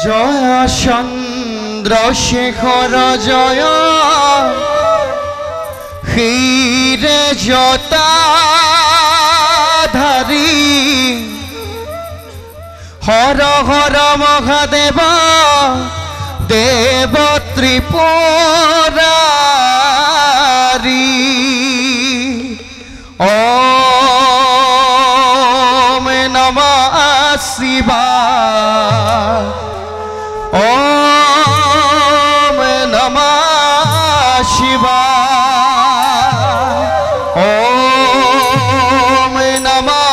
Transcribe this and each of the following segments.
জয় চন্দ্রশেখর জয় ক্ষীরে জটাধারী হর হর মহাদেব দেব ত্রিপুরারি ওম নমঃ শিবায় ওম নমঃ শিবায় ওম নমঃ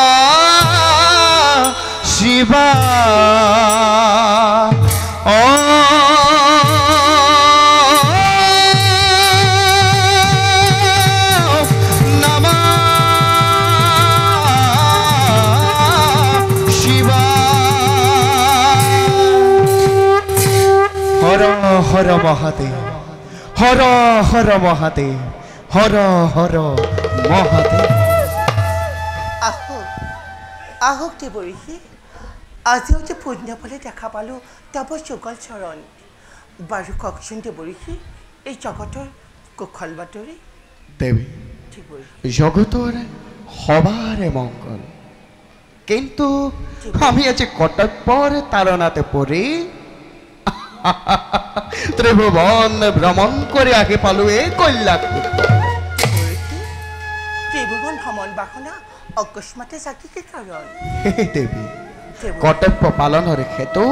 শিবায় হর মহাদেব হর হর মহাদেব হর হর মহাদেব। আহক আহক দেৱৰীষি, আজিও যে পুণ্য ফলে দেখা পালোঁ তব যুগল চৰণ। বাৰু কওকচোন দেৱৰীষি, এই জগতৰ কুশল বাতৰি। দেৱী, জগতৰ সবাৰে মংগল, কিন্তু আমি আজি কৰ্তব্যৰ তাৰণাতে পৰি ত্ৰিভুবন ভ্ৰমণ কৰে আগে পালো এই কল্যাণ। ত্ৰিভুবন ভ্ৰমণ বাসনা অকস্মাতে জাগি কি কাৰণ? দেৱী, কৰ্তব্য পালনৰ হেতু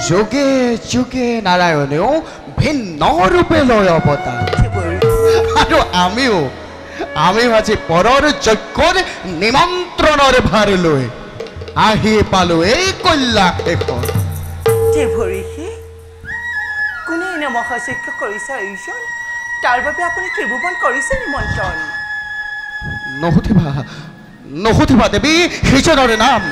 যোগে যোগে নাৰায়ণেও ভিন্ন ৰূপে লৈ অৱতাৰ, আৰু আমিও আজি পৰৰ যজ্ঞৰ নিমন্ত্ৰণৰ ভাৰ লৈ আহি পালো এই কল্যাণ শেষৰ। দেৱৰীষি, কোনে এনে মহাযজ্ঞ কৰিছে আয়োজন? তাৰ বাবে আপুনি ত্ৰিভুৱন কৰিছে নিমন্ত্ৰণ? নহুধিবা দেৱী, সিজনৰ নাম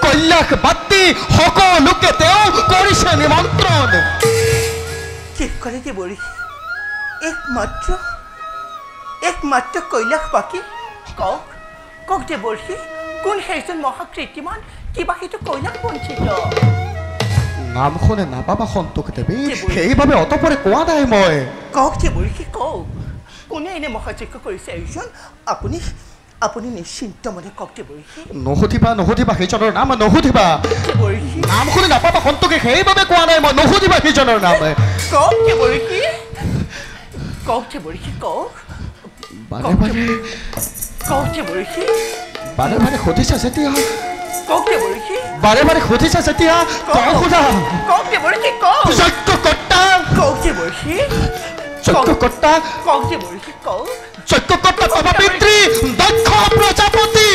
কল্যাণ বাতি সকলোকে তেওঁ কৰিছে নিমন্ত্ৰণ। কি কৰে দেৱৰীষি? একমাত্ৰ কৈলাশ বাকী? কওক দেৱৰীষি, কোন সেইজন মহাকৃতিমান, কিবা সেইটো কৈলাশ বঞ্চিত? নাম শুনে নাপাবা সন্তোষ দেৱী, সেইবাবে অতপৰে কোৱা নাই মই। কওক দেৱৰীষি, কওক কোনে এনে মহাযজ্ঞ কৰিছে আয়োজন? আপুনি নিশ্চিন্ত মনে কওক দেৱৰীষি। নহুধিবা সেইজনৰ নাম, নহুধিবা। নাম শুনি নাপাবা সন্তোষে, সেইবাবে কোৱা নাই মই। নহুধিবা সেইজনৰ নাম। কওক দেৱৰীষি, কওক দেৱৰীষি, কওক। বাৰে বাৰে সুধিছা যেতিয়া, কওক দেৱৰীষি। বাৰে বাৰে সুধিছা যেতিয়া সোধা। কওক দেৱৰীষি, কওক। যজ্ঞকৰ্তা, কওক দেৱৰীষি। যজ্ঞকৰ্তা, কওক দেৱৰীষি, কওক। যজ্ঞকৰ্তা তব পিতৃ দক্ষ প্ৰজাপতি।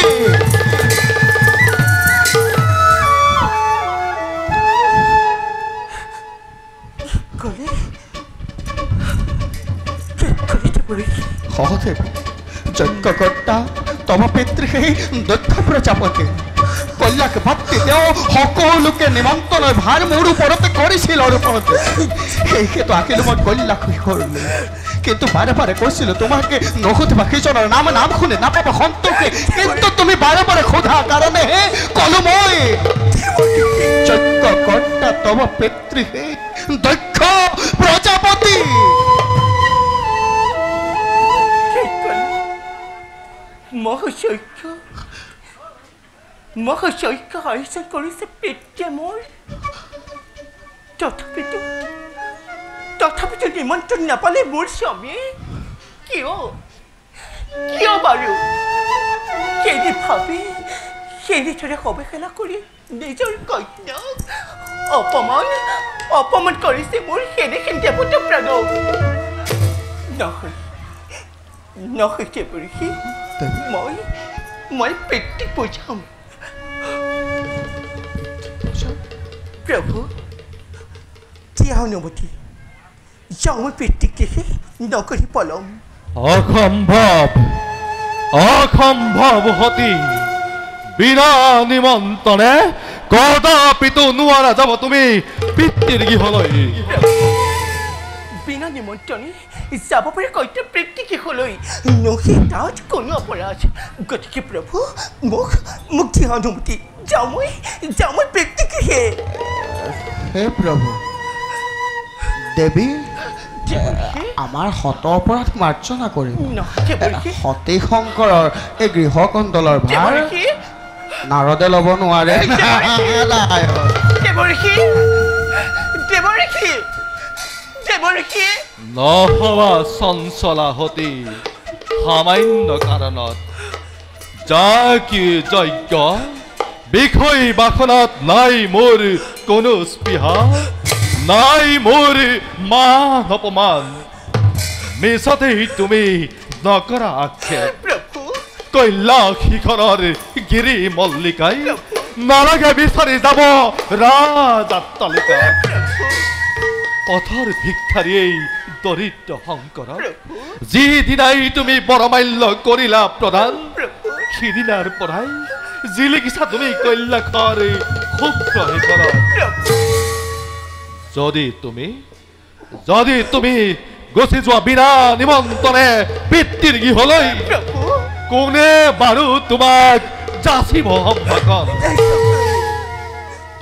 সহদেৱ, যজ্ঞকৰ্তা তব পিতৃ সেই দক্ষ প্ৰজাপতি কল্যাণ ভাতৃ তেওঁ সকলোকে নিমন্ত্ৰণৰ ভাৰ মোৰ ওপৰতে কৰিছিল। সেইটো আহিলোঁ মই কল্যাণ কৰিলোঁ, কিন্তু বাৰে বাৰে কৈছিলোঁ তোমাকে নহুধিবা সিজনৰ নাম শুনে নাপাবা সন্তোষে, কিন্তু তুমি বাৰে বাৰে সোধা কাৰণেহে ক'লো মই। যজ্ঞকৰ্তা তব পিতৃ দক্ষ প্ৰজাপতি। মহাযজ্ঞ আয়োজন কৰিছে পিতৃয়ে মোৰ, তথাপিতো নিমন্ত্ৰণ নাপালে মোৰ স্বামীয়ে? কিয় বাৰু? সেইদৰে অৱহেলা কৰি নিজৰ কন্যাক অপমান কৰিছে মোৰ সেনেহেন দেৱতা প্ৰণৱ। নহয় দেৱৰীষি, মই পিতৃক বুজাম। প্ৰভু, দিয়া অনুমতি, যাওঁ মই পিতৃক দেখি নকৰি পলম। অসম্ভৱ সতী, বিনা নিমন্ত্ৰণে কদাপিতো নোৱাৰা যাব তুমি পিতৃৰ গৃহলৈ। বিনা নিমন্ত্ৰণে যাব পাৰে কৈতে পিতৃ গৃহলৈ? নহি তাত কোনো অপৰাধ। গতিকে প্ৰভু, মোক দিয়া অনুমতি, যাওঁ মই পিতৃ গৃহে। হে প্ৰভু দেৱী দেৱৰ্ষি আমাৰ শত অপৰাধ মাৰ্জনা কৰিম নহয় দেৱৰ্ষি সতী শংকৰৰ এই গৃহকণ্ডলৰ ভাৰ দেৱৰ্ষি নাৰদে ল'ব নোৱাৰে দেৱৰ্ষি দেৱৰ্ষি দেৱৰ্ষি নহবা চঞ্চলা সতী সামান্য কাৰণত যাকি যজ্ঞ বিষয় বাসনাত নাই মোৰ কোনো স্পৃহা নাই মোৰ মান অপমান মিছতেই তুমি নকৰা আক্ষেপ প্ৰভু কৈলাশ শিখৰৰ গিৰি মল্লিকাই নালাগে বিচাৰি যাব ৰাজাট্টালিকা পথৰ ভিক্ষাৰীয়ে দৰিদ্ৰ শংকৰ যিদিনাই তুমি বৰমাল্য কৰিলা প্ৰদান সিদিনাৰ পৰাই জিলিকিছা তুমি কৈলাশৰ শুভ্ৰ শিখৰত যদি তুমি গুচি যোৱা বিনা নিমন্ত্ৰণে পিতৃৰ গৃহলৈ কোনে বাৰু তোমাক যাচিব সম্ভাষণ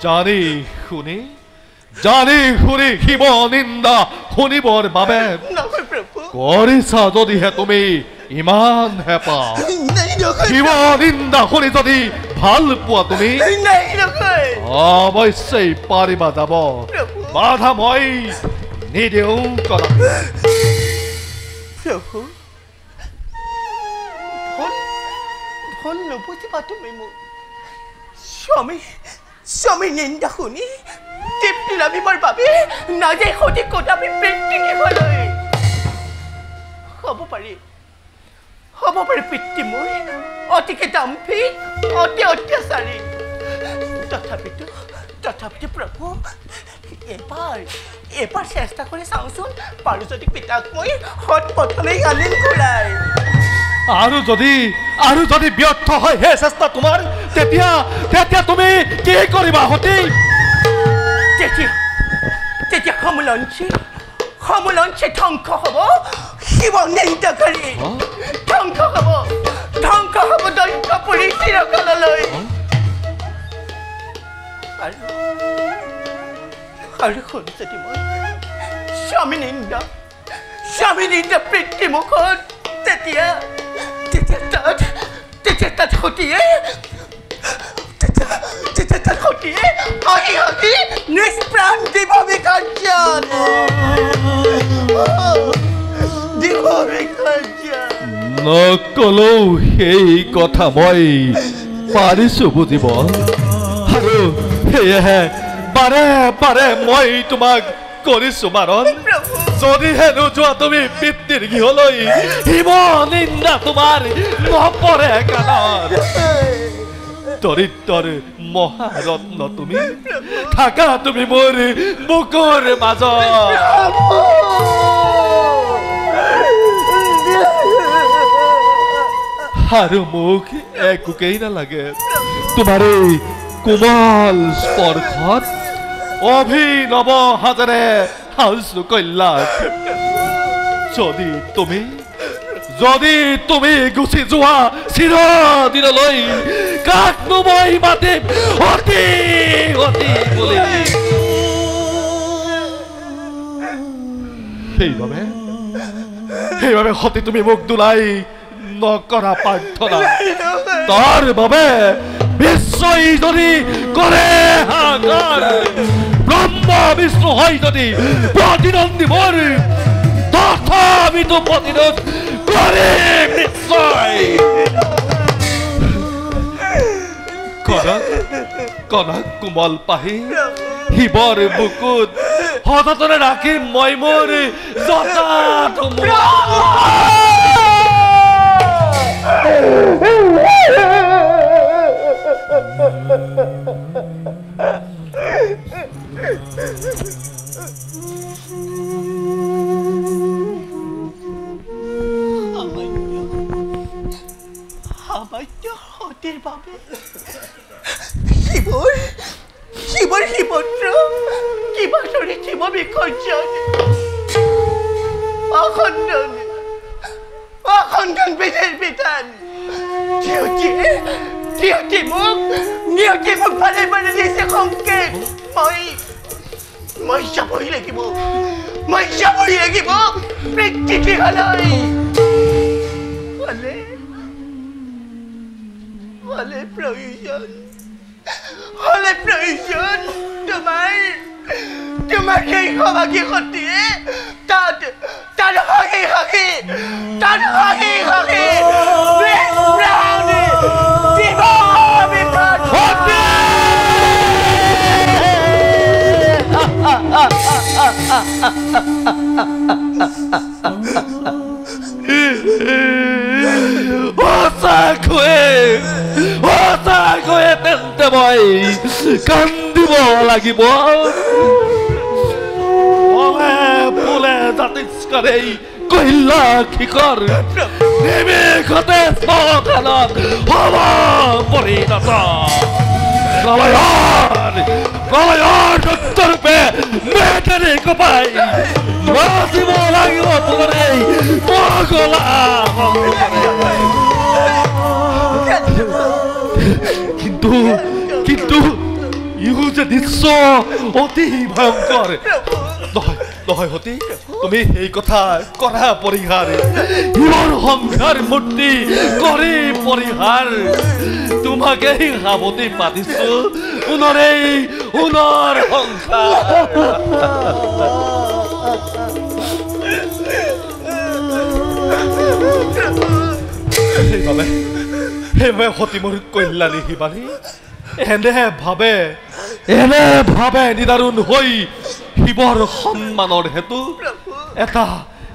জানি শুনি শিৱ নিন্দা শুনিবৰ বাবে নহয় প্ৰভু কৰিছা যদিহে তুমি ইমান হেঁপাহ নাই নহয় শিৱ নিন্দা শুনি যদি ভাল পোৱা তুমি নাই নহয় অৱশ্যেই পাৰিবা যাব বাধা মই নিদিওঁ কদাপি প্ৰভু ভুল নুবুজিবা তুমি মোক স্বামী নিন্দা শুনি তৃপ্তি লাভিবৰ বাবে নাযায় সঠিক কদাপি পিতৃ গৃহলৈ হ'ব পাৰে পিতৃ মোৰ অতিকে দাম্ভিক অতি অত্যাচাৰী তথাপিতো প্ৰভু এবাৰ চেষ্টা কৰি চাওঁচোন পাৰো যদি পিতাক মই সৎ পথলৈ আনিম ঘূৰাই আৰু যদি ব্যৰ্থ হয় হে চেষ্টা তোমাৰ তেতিয়া তুমি কি কৰিবা সতী তেতিয়া সমুলঞ্চে ধ্বংস হ'ব শিৱ নিন্দাকাৰী ধ্বংস হ'ব দৈত্য পুৰী চিৰকাললৈ আৰু শুন যদি মই স্বামী নিন্দা পিতৃ মুখত তেতিয়া তাত সতীয়ে আহি নিষ্প্ৰাণ দিব বিসৰ্জন নকলেও সেই কথা মই পাৰিছো বুজিব আৰু সেয়েহে বাৰে মই তোমাক কৰিছো বাৰণ যদিহে নোযোৱা তুমি পিতৃৰ গৃহলৈ শিৱ নিন্দা তোমাৰ নপৰে কাণত দৰিদ্ৰৰ মহাৰত্ন তুমি থাকা তুমি মোৰ বুকুৰ মাজত আৰু মোক একোকেই নালাগে তোমাৰ এই কোমল স্পৰ্শত অভিনৱ হাতেৰে সাজু কৈলাশ যদি তুমি গুচি যোৱা চিৰদিনলৈ কাকনো মই মাতিম অতি বুলি সেইবাবে সতী তুমি মোক দুলাই নকৰা প্ৰাৰ্থনা তাৰ বাবে বিশ্বই যদি কৰে হাহাকাৰ ব্ৰহ্মা বিষ্ণু হয় যদি প্ৰতিদ্বন্দ্বী মোৰ তথাপিতো প্ৰতিৰোধ কৰিম নিশ্চয় কনক কোমল পাহি শিৱৰ বুকুত সততনে ৰাখিম মই মোৰ জটা সতীৰ বাবে শিৱৰ শিৱত্ৰ কিবা ধৰি শিৱ বিসৰ্জন অখণ্ডন বিধিৰ বিধান নিয়তি মোক ভালে দিছে সংকেত মই যাবই লাগিব মই যাবই লাগিব পৃথিৱীলৈ হলে প্ৰয়োজন তোমাৰ সেই সভাগী সতীয়ে তাত হাঁহি সঁচাকৈয়ে তেন্তে মই কান্দিব লাগিব ফুলে জাতিষ্কাৰেই কহিলা শিখৰ নিমিষতে শ্মশানত হব পৰিণত প্ৰলয়ৰ দত্তৰূপে মেঘেৰে কপাই নাচিব লাগিব তোমাৰ এই পগলা কিন্তু ইহু যে দৃশ্য অতি ভয়ংকৰ নহয় সতী তুমি এই কথা কৰা পৰিহাৰ ইহৰ সংসাৰ মূৰ্তি কৰি পৰিহাৰ তোমাকে সাৱতি পাতিছো পুনৰ সংসাৰ সেইবাবে সতী মোৰ কল্যাণী শিৱানী এনে ভাবে নিদাৰুণ হৈ শিৱৰ সন্মানৰ হেতু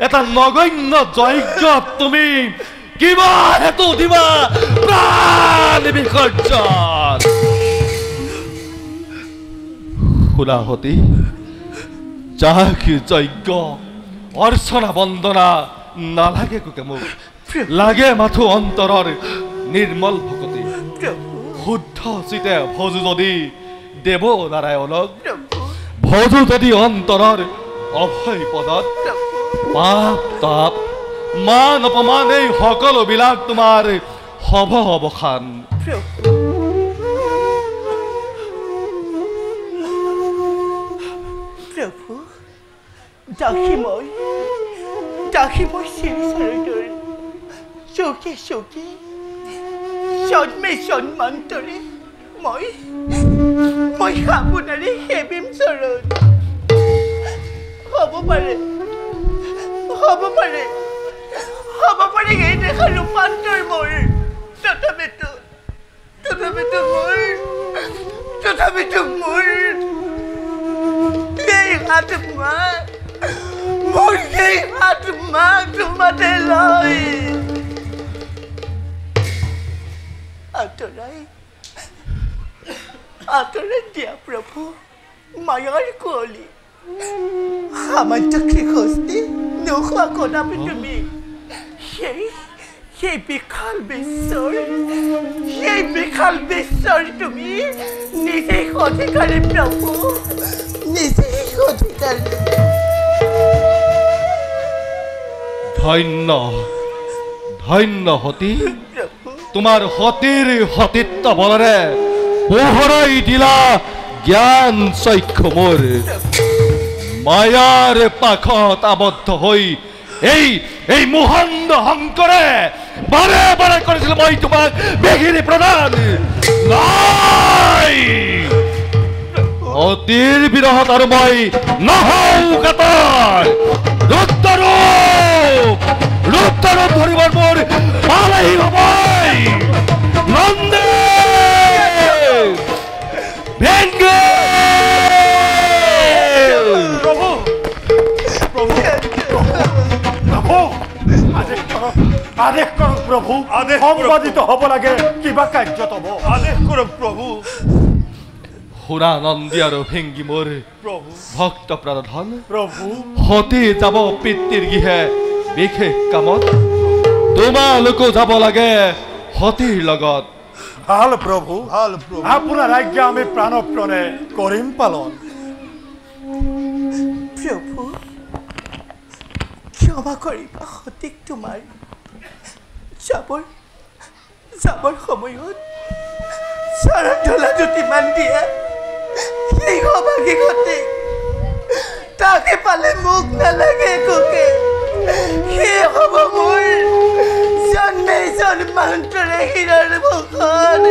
এটা নগণ্য যজ্ঞ তুমি কিবা হেতু দিবা প্ৰাণ বিসৰ্জন শুনা সতী যাক যজ্ঞ অৰ্চনা বন্দনা নালাগে কোকে মোক লাগে মাথো অন্তৰৰ নিৰ্মল ভকতি শুদ্ধ চিতে ভজু যদি দেৱ নাৰায়ণক ভজু যদি অন্তৰৰ অভয় পদত পাপ তাপ মান অপমান এই সকলোবিলাক তোমাৰ হব অৱসান প্ৰভু দাসী মই চিৰিচৰদৰ চৌকে জন্মে জন্মান্তৰে মই সাবুনাৰে সেবিম চৰণ হ'ব পাৰে এই দেখা ৰূপান্তৰ মোৰ তথাপিতো মোৰ এই আত্মা তোমাতে লয় আঁতৰাই দিয়া প্ৰভু মায়াৰ কুঁৱলী সামান্য কৃষি নোখোৱা কণাপি তুমি সেই বিশাল বিশ্বৰ তুমি নিজেই অধিকাৰী প্ৰভু নিজেই অধিকাৰী ধন্য সতী তোমাৰ সতীত্ব বলেৰে পোহৰাই দিলা জ্ঞান চক্ষু মোৰ মায়াৰ পাখত আবদ্ধ হৈ এই মোহন্দ শংকৰে বাৰে কৰিছিল মই তোমাক বেগিৰি প্ৰদান নাই অতিৰ বিৰহত আৰু মই নহওঁ কাতৰ ৰূপ ধৰিবৰ মোৰ পালাই হবই নন্দে ভেংগে আদেশ কৰক প্ৰভু সম্পাদিত হ'ব লাগে কিবা কাৰ্যত হ'ব আদেশ কৰক প্ৰভু শুনা নন্দী আৰু ভেংগী মোৰ ভক্ত প্ৰাণধন প্ৰভু সতী যাব পিতৃৰ গৃহে বিশেষ কামত তোমালোকো যাব লাগে সতীৰ লগত ভাল প্ৰভু আপোনাৰ আজ্ঞা আমি প্ৰাণপ্ৰণে কৰিম পালন প্ৰভু ক্ষমা কৰিবা সতীক তোমাৰ যাবৰ সময়ত চৰণ ঢলা দুটিমান দিয়া সেই সভাগী সতীক নালাগে কোকে সেই হ'ব মোৰ জন্মে জন্মান্তৰে হীৰাৰ বখন